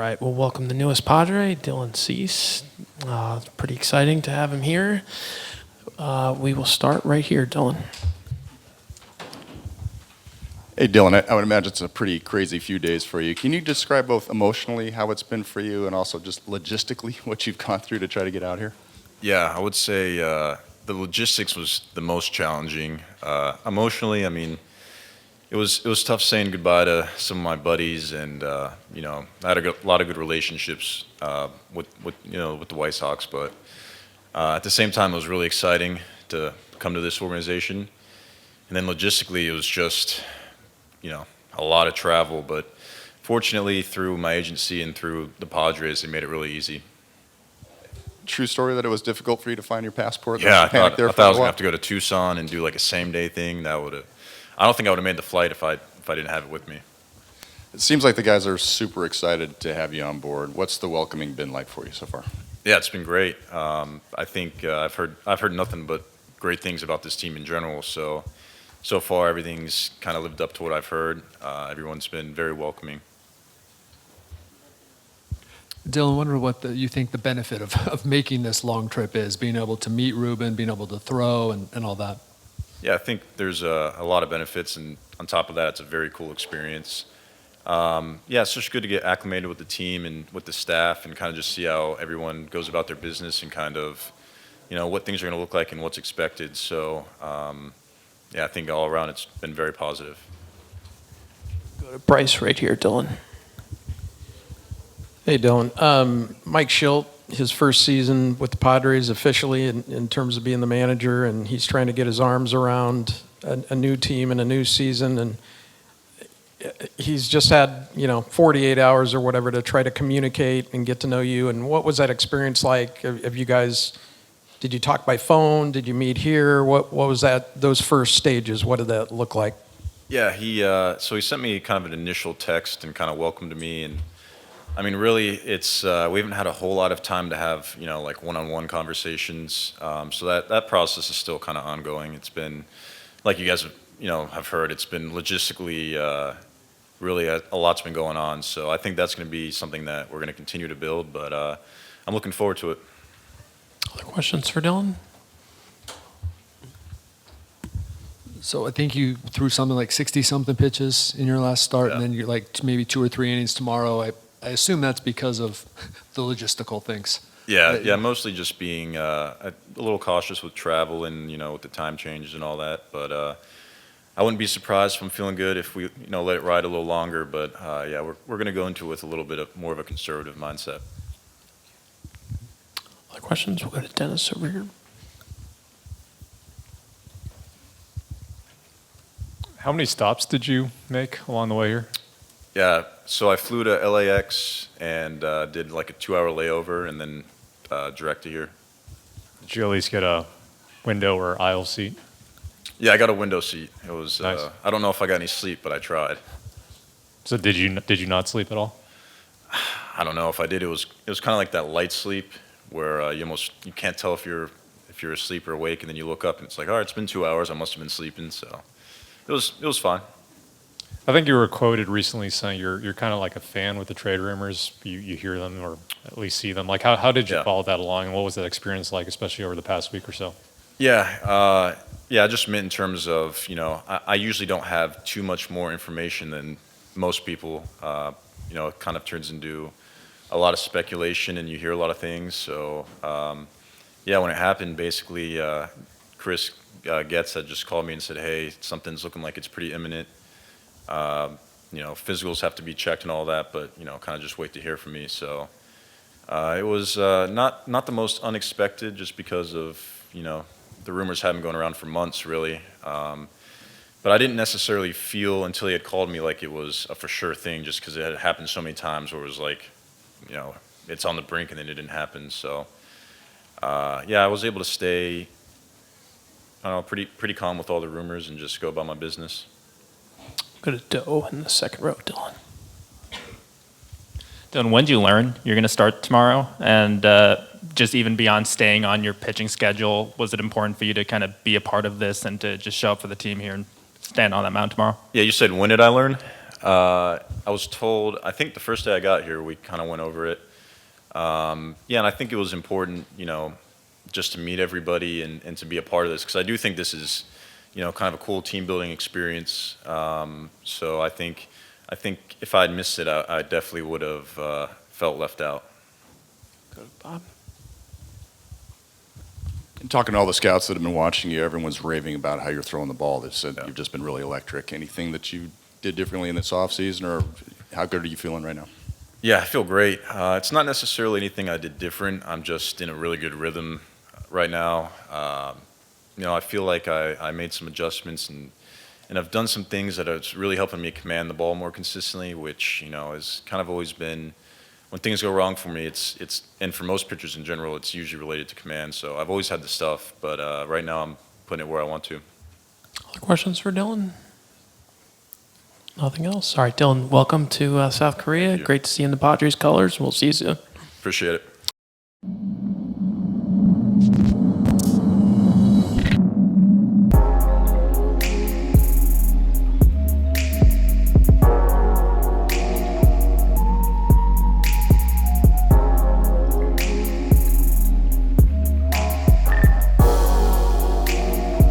right, well, welcome the newest Padre, Dylan Cease. It's pretty exciting to have him here. We will start right here, Dylan. Hey, Dylan, I would imagine it's a pretty crazy few days for you. Can you describe both emotionally how it's been for you and also just logistically what you've gone through to try to get out here? Yeah, I would say the logistics was the most challenging. Emotionally, I mean, it was tough saying goodbye to some of my buddies, and I had a lot of good relationships with the White Sox. But at the same time, it was really exciting to come to this organization. And then logistically, it was just a lot of travel. But fortunately, through my agency and through the Padres, they made it really easy. True story that it was difficult for you to find your passport? Yeah, I Panicked thought I for was a gonna while? have to go to Tucson and do like a same day thing. I don't think I would have made the flight if I didn't have it with me. It seems like the guys are super excited to have you on board. What's the welcoming been like for you so far? Yeah, it's been great. I think I've heard nothing but great things about this team in general. So far everything's kind of lived up to what I've heard. Everyone's been very welcoming. Dylan, I wonder what you think the benefit of making this long trip is, being able to meet Ruben, being able to throw and all that. Yeah, I think there's a lot of benefits, and on top of that, it's a very cool experience. Yeah, it's just good to get acclimated with the team and with the staff and kind of just see how everyone goes about their business and kind of, what things are going to look like and what's expected. So, yeah, I think all around it's been very positive. Go to Bryce right here, Dylan. Hey, Dylan. Mike Schilt, his first season with the Padres officially in terms of being the manager, and he's trying to get his arms around a new team and a new season, and he's just had 48 hours or whatever to try to communicate and get to know you. And what was that experience like? Did you talk by phone? Did you meet here? What was those first stages? What did that look like? Yeah, he sent me kind of an initial text and kind of welcomed me, and I mean, really, it's we haven't had a whole lot of time to have like one-on-one conversations. So that process is still kind of ongoing. It's been, like you guys have heard, it's been logistically really a lot's been going on. So I think that's going to be something that we're going to continue to build. But I'm looking forward to it. Other questions for Dylan? So I think you threw something like 60-something pitches in your last start, Yeah. and then you're like maybe 2 or 3 innings tomorrow. I assume that's because of the logistical things. Yeah, mostly just being a little cautious with travel and with the time changes and all that. But I wouldn't be surprised if I'm feeling good if we let it ride a little longer. But yeah, we're going to go into it with a little bit more of a conservative mindset. Other questions? We'll go to Dennis over here. How many stops did you make along the way here? Yeah, so I flew to LAX and did like a 2-hour layover and then direct to here. Did you at least get a window or aisle seat? Yeah, I got a window seat. It was Nice. I don't know if I got any sleep, but I tried. So did you not sleep at all? I don't know if I did. It was kind of like that light sleep where you can't tell if you're asleep or awake, and then you look up and it's like, all right, it's been 2 hours. I must have been sleeping. So it was fine. I think you were quoted recently saying you're kind of like a fan with the trade rumors. You hear them or at least see them. Like how did you Yeah. follow that along, and what was that experience like, especially over the past week or so? Yeah, I just meant in terms of I usually don't have too much more information than most people. It kind of turns into a lot of speculation, and you hear a lot of things. So yeah, when it happened, basically Chris Getz had just called me and said, hey, something's looking like it's pretty imminent. Physicals have to be checked and all that, but kind of just wait to hear from me. So it was not the most unexpected, just because of the rumors have been going around for months, really. But I didn't necessarily feel until he had called me like it was a for sure thing, just because it had happened so many times where it was like, it's on the brink and then it didn't happen. So yeah, I was able to stay, I don't know, pretty calm with all the rumors and just go about my business. Go to Doe in the second row, Dylan. Dylan, when did you learn you're going to start tomorrow? And just even beyond staying on your pitching schedule, was it important for you to kind of be a part of this and to just show up for the team here and stand on that mound tomorrow? Yeah, you said when did I learn? I was told, I think the first day I got here, we kind of went over it. Yeah, and I think it was important, just to meet everybody and to be a part of this, because I do think this is, kind of a cool team building experience. So I think if I'd missed it, I definitely would have felt left out. Go to Bob. And talking to all the scouts that have been watching you, everyone's raving about how you're throwing the ball. They said you've just been really electric. Anything that you did differently in this offseason, or how good are you feeling right now? Yeah, I feel great. It's not necessarily anything I did different. I'm just in a really good rhythm right now. I feel like I made some adjustments and I've done some things that are really helping me command the ball more consistently, which, has kind of always been, when things go wrong for me, and for most pitchers in general, it's usually related to command. So I've always had the stuff, but right now I'm putting it where I want to. Other questions for Dylan? Nothing else? All right, Dylan, welcome to South Korea. you. Great to see you in the Padres colors. We'll see you soon. Appreciate it.